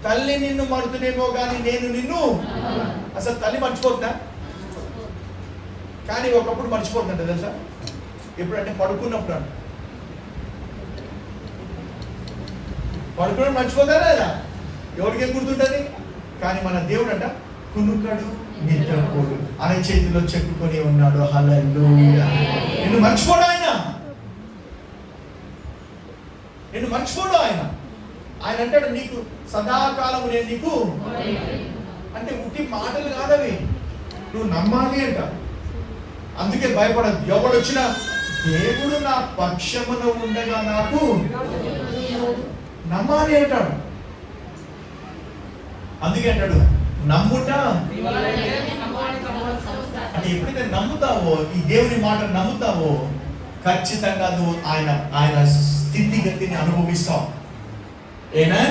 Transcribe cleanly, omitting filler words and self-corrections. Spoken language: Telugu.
తల్లి నిన్ను మరుతునేమో కానీ నేను నిన్ను. అసలు తల్లి మర్చిపోతుందా? కానీ ఒకప్పుడు మర్చిపోతుందంట తెలుసా? ఎప్పుడంటే పడుకున్నప్పుడు అంట. పడుకున్నప్పుడు మర్చిపోతారా లేదా? ఎవరికేం గుర్తుంటుంది? కానీ మన దేవుడు అంట కునుకడు నిద్రపోడు, అరచేతిలో చెక్కుకొని ఉన్నాడు. హల్లెలూయా. నిన్ను మర్చిపోడు ఆయన, నిన్ను మర్చిపోడు ఆయన. ఆయన అంటాడు నీకు సదాకాలము నేను నీకు. అంటే ఉట్టి మాటలు కాదవి, నువ్వు నమ్మాలి అంట. అందుకే భయపడదు. ఎవడు వచ్చినా దేవుడు నా పక్షమున ఉండగా నాకు నమ్మాలి అంటాడు. అందుకే అంటాడు నమ్ముట. అంటే ఎప్పుడైతే నమ్ముతావో, ఈ దేవుని మాట నమ్ముతావో, ఖచ్చితంగా నువ్వు ఆయన స్థితిగతిని అనుభవిస్తావు. ఏనా?